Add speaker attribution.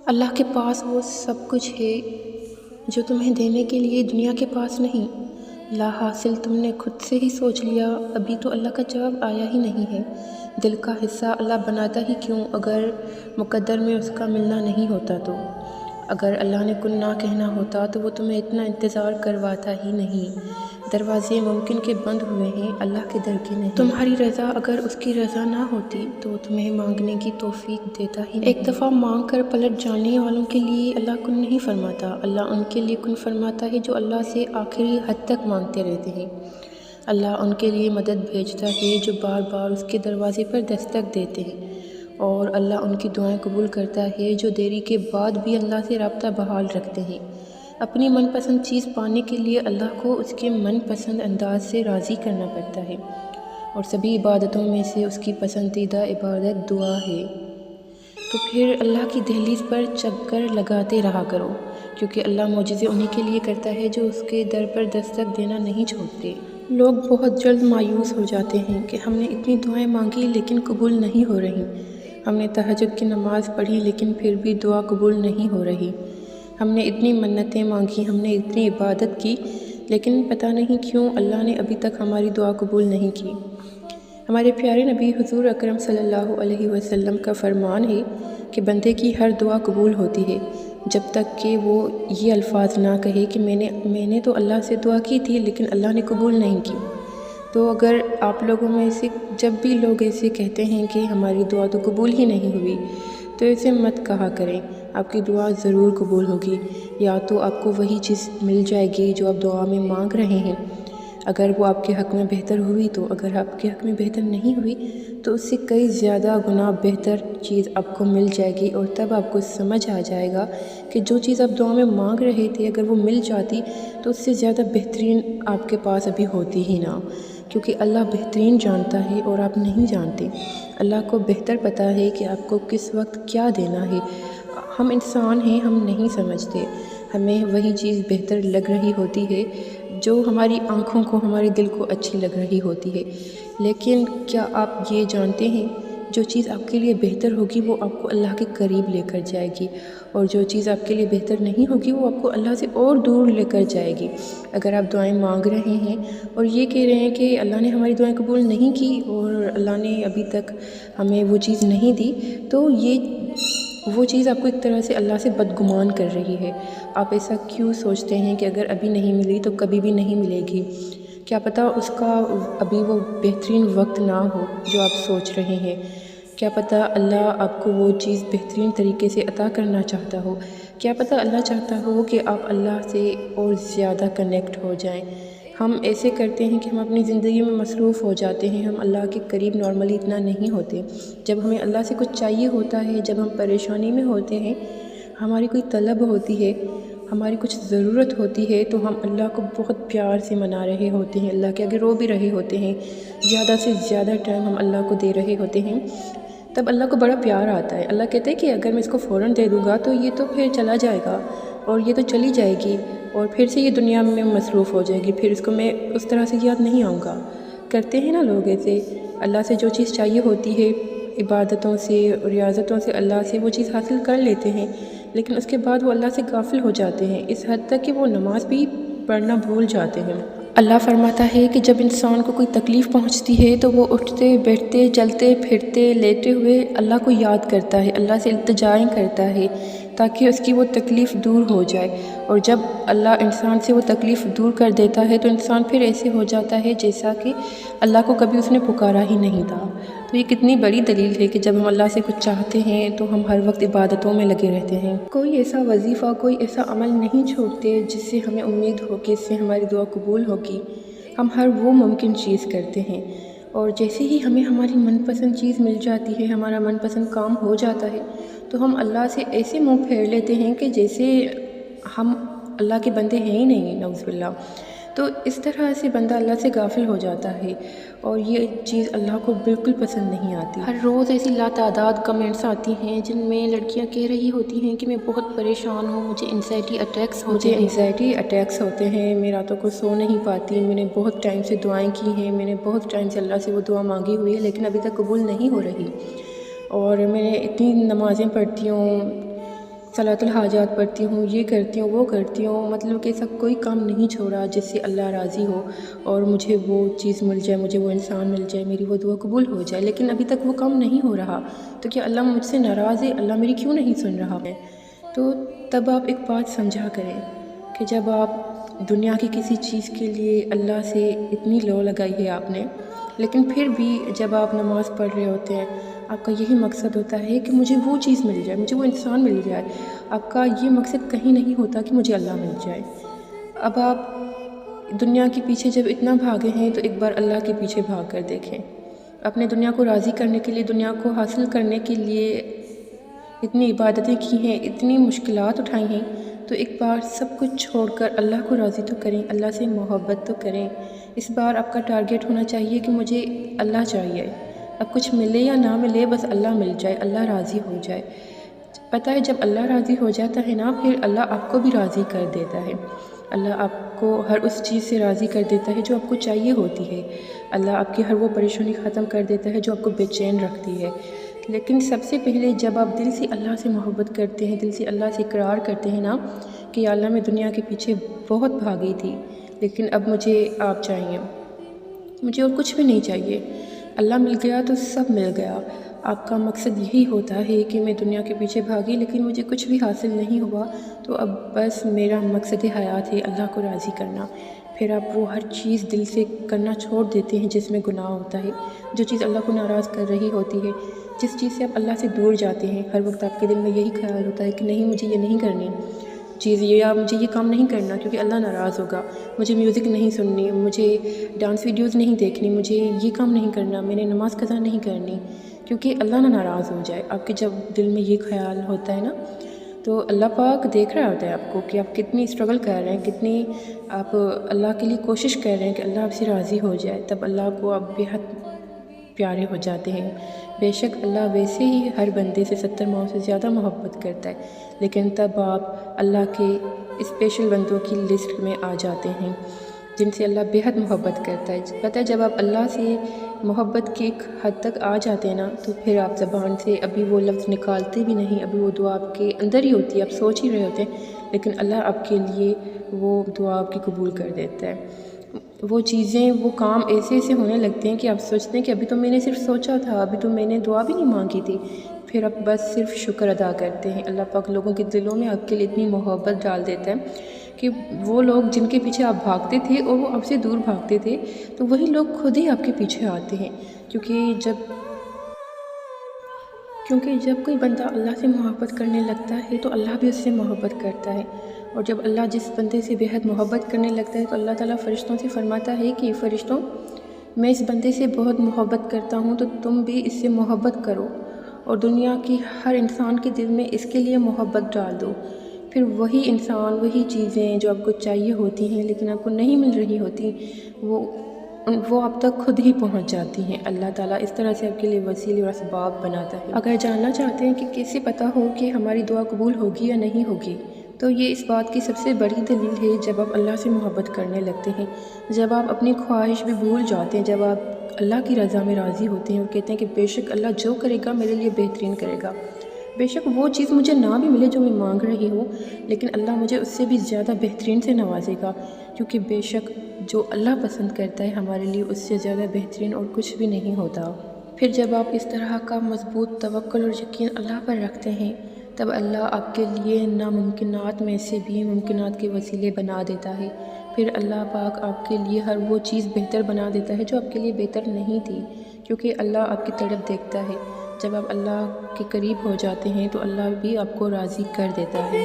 Speaker 1: اللہ کے پاس وہ سب کچھ ہے جو تمہیں دینے کے لیے دنیا کے پاس نہیں۔ لا حاصل تم نے خود سے ہی سوچ لیا، ابھی تو اللہ کا جواب آیا ہی نہیں ہے۔ دل کا حصہ اللہ بناتا ہی کیوں اگر مقدر میں اس کا ملنا نہیں ہوتا تو؟ اگر اللہ نے کن نہ کہنا ہوتا تو وہ تمہیں اتنا انتظار کرواتا ہی نہیں۔ دروازے ممکن کے بند ہوئے ہیں، اللہ کے در کے نہیں۔ تمہاری رضا اگر اس کی رضا نہ ہوتی تو وہ تمہیں مانگنے کی توفیق دیتا ہی نہیں۔ ایک دفعہ مانگ کر پلٹ جانے والوں کے لیے اللہ کن نہیں فرماتا، اللہ ان کے لیے کن فرماتا ہے جو اللہ سے آخری حد تک مانگتے رہتے ہیں۔ اللہ ان کے لیے مدد بھیجتا ہے جو بار بار اس کے دروازے پر دستک دیتے ہیں، اور اللہ ان کی دعائیں قبول کرتا ہے جو دیری کے بعد بھی اللہ سے رابطہ بحال رکھتے ہیں۔ اپنی من پسند چیز پانے کے لیے اللہ کو اس کے من پسند انداز سے راضی کرنا پڑتا ہے، اور سبھی عبادتوں میں سے اس کی پسندیدہ عبادت دعا ہے۔ تو پھر اللہ کی دہلیز پر چکر لگاتے رہا کرو، کیونکہ اللہ معجزے انہی کے لیے کرتا ہے جو اس کے در پر دستک دینا نہیں چھوڑتے۔ لوگ بہت جلد مایوس ہو جاتے ہیں کہ ہم نے اتنی دعائیں مانگی لیکن قبول نہیں ہو رہی، ہم نے تہجد کی نماز پڑھی لیکن پھر بھی دعا قبول نہیں ہو رہی، ہم نے اتنی منتیں مانگی، ہم نے اتنی عبادت کی، لیکن پتہ نہیں کیوں اللہ نے ابھی تک ہماری دعا قبول نہیں کی۔ ہمارے پیارے نبی حضور اکرم صلی اللہ علیہ وسلم کا فرمان ہے کہ بندے کی ہر دعا قبول ہوتی ہے جب تک کہ وہ یہ الفاظ نہ کہے کہ میں نے تو اللہ سے دعا کی تھی لیکن اللہ نے قبول نہیں کی۔ تو اگر آپ لوگوں میں سے جب بھی لوگ ایسے کہتے ہیں کہ ہماری دعا تو قبول ہی نہیں ہوئی، تو ایسے مت کہا کریں، آپ کی دعا ضرور قبول ہوگی، یا تو آپ کو وہی چیز مل جائے گی جو آپ دعا میں مانگ رہے ہیں، اگر وہ آپ کے حق میں بہتر ہوئی تو، اگر آپ کے حق میں بہتر نہیں ہوئی تو اس سے کئی زیادہ گنا بہتر چیز آپ کو مل جائے گی، اور تب آپ کو سمجھ آ جائے گا کہ جو چیز آپ دعا میں مانگ رہے تھے اگر وہ مل جاتی تو اس سے زیادہ بہترین آپ کے پاس ابھی ہوتی ہی نہ، کیونکہ اللہ بہترین جانتا ہے اور آپ نہیں جانتے۔ اللہ کو بہتر پتہ ہے کہ آپ کو کس وقت کیا دینا ہے۔ ہم انسان ہیں، ہم نہیں سمجھتے، ہمیں وہی چیز بہتر لگ رہی ہوتی ہے جو ہماری آنکھوں کو، ہمارے دل کو اچھی لگ رہی ہوتی ہے، لیکن کیا آپ یہ جانتے ہیں جو چیز آپ کے لیے بہتر ہوگی وہ آپ کو اللہ کے قریب لے کر جائے گی، اور جو چیز آپ کے لیے بہتر نہیں ہوگی وہ آپ کو اللہ سے اور دور لے کر جائے گی۔ اگر آپ دعائیں مانگ رہے ہیں اور یہ کہہ رہے ہیں کہ اللہ نے ہماری دعائیں قبول نہیں کی اور اللہ نے ابھی تک ہمیں وہ چیز نہیں دی، تو وہ چیز آپ کو ایک طرح سے اللہ سے بدگمان کر رہی ہے۔ آپ ایسا کیوں سوچتے ہیں کہ اگر ابھی نہیں ملی تو کبھی بھی نہیں ملے گی؟ کیا پتہ اس کا ابھی وہ بہترین وقت نہ ہو جو آپ سوچ رہے ہیں؟ کیا پتہ اللہ آپ کو وہ چیز بہترین طریقے سے عطا کرنا چاہتا ہو؟ کیا پتہ اللہ چاہتا ہو کہ آپ اللہ سے اور زیادہ کنیکٹ ہو جائیں؟ ہم ایسے کرتے ہیں کہ ہم اپنی زندگی میں مصروف ہو جاتے ہیں، ہم اللہ کے قریب نارملی اتنا نہیں ہوتے۔ جب ہمیں اللہ سے کچھ چاہیے ہوتا ہے، جب ہم پریشانی میں ہوتے ہیں، ہماری کوئی طلب ہوتی ہے، ہماری کچھ ضرورت ہوتی ہے، تو ہم اللہ کو بہت پیار سے منا رہے ہوتے ہیں، اللہ کے آگے رو بھی رہے ہوتے ہیں، زیادہ سے زیادہ ٹائم ہم اللہ کو دے رہے ہوتے ہیں، تب اللہ کو بڑا پیار آتا ہے۔ اللہ کہتے ہیں کہ اگر میں اس کو فوراً دے دوں گا تو یہ تو پھر چلا جائے گا، اور یہ تو چلی جائے گی، اور پھر سے یہ دنیا میں مصروف ہو جائے گی، پھر اس کو میں اس طرح سے یاد نہیں آؤں گا۔ کرتے ہیں نا لوگ ایسے، اللہ سے جو چیز چاہیے ہوتی ہے، عبادتوں سے، ریاضتوں سے اللہ سے وہ چیز حاصل کر لیتے ہیں، لیکن اس کے بعد وہ اللہ سے غافل ہو جاتے ہیں، اس حد تک کہ وہ نماز بھی پڑھنا بھول جاتے ہیں۔ اللہ فرماتا ہے کہ جب انسان کو کوئی تکلیف پہنچتی ہے تو وہ اٹھتے بیٹھتے چلتے پھرتے لیٹے ہوئے اللہ کو یاد کرتا ہے، اللہ سے التجائیں کرتا ہے تاکہ اس کی وہ تکلیف دور ہو جائے، اور جب اللہ انسان سے وہ تکلیف دور کر دیتا ہے تو انسان پھر ایسے ہو جاتا ہے جیسا کہ اللہ کو کبھی اس نے پکارا ہی نہیں تھا۔ تو یہ کتنی بڑی دلیل ہے کہ جب ہم اللہ سے کچھ چاہتے ہیں تو ہم ہر وقت عبادتوں میں لگے رہتے ہیں، کوئی ایسا وظیفہ، کوئی ایسا عمل نہیں چھوڑتے جس سے ہمیں امید ہو کہ اس سے ہماری دعا قبول ہوگی۔ ہم ہر وہ ممکن چیز کرتے ہیں، اور جیسے ہی ہمیں ہماری من پسند چیز مل جاتی ہے، ہمارا من پسند کام ہو جاتا ہے، تو ہم اللہ سے ایسے منہ پھیر لیتے ہیں کہ جیسے ہم اللہ کے بندے ہیں ہی نہیں، نعوذ باللہ۔ تو اس طرح سے بندہ اللہ سے غافل ہو جاتا ہے، اور یہ چیز اللہ کو بالکل پسند نہیں آتی۔ ہر روز ایسی لاتعداد کمنٹس آتی ہیں جن میں لڑکیاں کہہ رہی ہوتی ہیں کہ میں بہت پریشان ہوں، مجھے انزائٹی اٹیکس ہوتے ہیں، میں راتوں کو سو نہیں پاتی، میں نے بہت ٹائم سے دعائیں کی ہیں، میں نے بہت ٹائم سے اللہ سے وہ دعا مانگی ہوئی ہے لیکن ابھی تک قبول نہیں ہو رہی۔ اور میں اتنی نمازیں پڑھتی ہوں، صلاۃ الحاجات پڑھتی ہوں، یہ کرتی ہوں وہ کرتی ہوں، مطلب کہ ایسا کوئی کام نہیں چھوڑا جس سے اللہ راضی ہو اور مجھے وہ چیز مل جائے، مجھے وہ انسان مل جائے، میری وہ دعا قبول ہو جائے، لیکن ابھی تک وہ کام نہیں ہو رہا۔ تو کیا اللہ مجھ سے ناراض ہے؟ اللہ میری کیوں نہیں سن رہا ہے؟ تو تب آپ ایک بات سمجھا کریں کہ جب آپ دنیا کی کسی چیز کے لیے اللہ سے اتنی لو لگائی ہے آپ نے، لیکن پھر بھی جب آپ نماز پڑھ رہے ہوتے ہیں، آپ کا یہی مقصد ہوتا ہے کہ مجھے وہ چیز مل جائے، مجھے وہ انسان مل جائے، آپ کا یہ مقصد کہیں نہیں ہوتا کہ مجھے اللہ مل جائے۔ اب آپ دنیا کے پیچھے جب اتنا بھاگے ہیں تو ایک بار اللہ کے پیچھے بھاگ کر دیکھیں۔ اپنے دنیا کو راضی کرنے کے لیے، دنیا کو حاصل کرنے کے لیے اتنی عبادتیں کی ہیں، اتنی مشکلات اٹھائی ہیں، تو ایک بار سب کچھ چھوڑ کر اللہ کو راضی تو کریں، اللہ سے محبت تو کریں۔ اس بار آپ کا ٹارگیٹ ہونا چاہیے کہ مجھے اللہ چاہیے، اب کچھ ملے یا نہ ملے، بس اللہ مل جائے، اللہ راضی ہو جائے۔ پتہ ہے جب اللہ راضی ہو جاتا ہے نا، پھر اللہ آپ کو بھی راضی کر دیتا ہے۔ اللہ آپ کو ہر اس چیز سے راضی کر دیتا ہے جو آپ کو چاہیے ہوتی ہے۔ اللہ آپ کی ہر وہ پریشانی ختم کر دیتا ہے جو آپ کو بے چین رکھتی ہے۔ لیکن سب سے پہلے جب آپ دل سے اللہ سے محبت کرتے ہیں، دل سے اللہ سے اقرار کرتے ہیں نا کہ یا اللہ میں دنیا کے پیچھے بہت بھاگی تھی، لیکن اب مجھے آپ چاہیے، مجھے اور کچھ بھی نہیں چاہیے، اللہ مل گیا تو سب مل گیا۔ آپ کا مقصد یہی ہوتا ہے کہ میں دنیا کے پیچھے بھاگی لیکن مجھے کچھ بھی حاصل نہیں ہوا، تو اب بس میرا مقصد حیات ہے اللہ کو راضی کرنا۔ پھر آپ وہ ہر چیز دل سے کرنا چھوڑ دیتے ہیں جس میں گناہ ہوتا ہے، جو چیز اللہ کو ناراض کر رہی ہوتی ہے، جس چیز سے آپ اللہ سے دور جاتے ہیں۔ ہر وقت آپ کے دل میں یہی خیال ہوتا ہے کہ نہیں مجھے یہ نہیں کرنی چیز، یا مجھے یہ کام نہیں کرنا کیونکہ اللہ ناراض ہوگا، مجھے میوزک نہیں سننی، مجھے ڈانس ویڈیوز نہیں دیکھنی، مجھے یہ کام نہیں کرنا، میں نے نماز قضا نہیں کرنی کیونکہ اللہ نہ ناراض ہو جائے۔ آپ کے جب دل میں یہ خیال ہوتا ہے نا، تو اللہ پاک دیکھ رہا ہوتا ہے آپ کو کہ آپ کتنی اسٹرگل کر رہے ہیں، کتنی آپ اللہ کے لیے کوشش کر رہے ہیں کہ اللہ آپ سے راضی ہو جائے، تب اللہ کو آپ بے حد پیارے ہو جاتے ہیں۔ بے شک اللہ ویسے ہی ہر بندے سے 70 ماؤں سے زیادہ محبت کرتا ہے، لیکن تب آپ اللہ کے اسپیشل بندوں کی لسٹ میں آ جاتے ہیں جن سے اللہ بے حد محبت کرتا ہے۔ پتہ ہے جب آپ اللہ سے محبت کی ایک حد تک آ جاتے ہیں نا، تو پھر آپ زبان سے ابھی وہ لفظ نکالتے بھی نہیں، ابھی وہ دعا آپ کے اندر ہی ہوتی ہے، آپ سوچ ہی رہے ہوتے ہیں، لیکن اللہ آپ کے لیے وہ دعا آپ کی قبول کر دیتا ہے۔ وہ چیزیں، وہ کام ایسے ایسے ہونے لگتے ہیں کہ آپ سوچتے ہیں کہ ابھی تو میں نے صرف سوچا تھا، ابھی تو میں نے دعا بھی نہیں مانگی تھی۔ پھر آپ بس صرف شکر ادا کرتے ہیں۔ اللہ پاک لوگوں کے دلوں میں آپ کے لیے اتنی محبت ڈال دیتا ہے کہ وہ لوگ جن کے پیچھے آپ بھاگتے تھے اور وہ آپ سے دور بھاگتے تھے، تو وہی لوگ خود ہی آپ کے پیچھے آتے ہیں، کیونکہ جب کوئی بندہ اللہ سے محبت کرنے لگتا ہے تو اللہ بھی اس سے محبت کرتا ہے، اور جب اللہ جس بندے سے بے حد محبت کرنے لگتا ہے تو اللہ تعالیٰ فرشتوں سے فرماتا ہے کہ فرشتوں، میں اس بندے سے بہت محبت کرتا ہوں، تو تم بھی اس سے محبت کرو اور دنیا کی ہر انسان کے دل میں اس کے لیے محبت ڈال دو۔ پھر وہی انسان، وہی چیزیں جو آپ کو چاہیے ہوتی ہیں لیکن آپ کو نہیں مل رہی ہوتی، وہ آپ تک خود ہی پہنچ جاتی ہیں۔ اللہ تعالیٰ اس طرح سے آپ کے لیے وسیلے اور اسباب بناتا ہے۔ اگر جاننا چاہتے ہیں کہ کیسے پتہ ہو کہ ہماری دعا قبول ہوگی یا نہیں ہوگی، تو یہ اس بات کی سب سے بڑی دلیل ہے جب آپ اللہ سے محبت کرنے لگتے ہیں، جب آپ اپنی خواہش بھی بھول جاتے ہیں، جب آپ اللہ کی رضا میں راضی ہوتے ہیں اور کہتے ہیں کہ بے شک اللہ جو کرے گا میرے لیے بہترین کرے گا، بے شک وہ چیز مجھے نہ بھی ملے جو میں مانگ رہی ہوں، لیکن اللہ مجھے اس سے بھی زیادہ بہترین سے نوازے گا، کیونکہ بے شک جو اللہ پسند کرتا ہے ہمارے لیے اس سے زیادہ بہترین اور کچھ بھی نہیں ہوتا۔ پھر جب آپ اس طرح کا مضبوط توکل اور یقین اللہ پر رکھتے ہیں، تب اللہ آپ کے لیے ناممکنات میں سے بھی ممکنات کے وسیلے بنا دیتا ہے۔ پھر اللہ پاک آپ کے لیے ہر وہ چیز بہتر بنا دیتا ہے جو آپ کے لیے بہتر نہیں تھی، کیونکہ اللہ آپ کی طرف دیکھتا ہے۔ جب آپ اللہ کے قریب ہو جاتے ہیں تو اللہ بھی آپ کو راضی کر دیتا ہے۔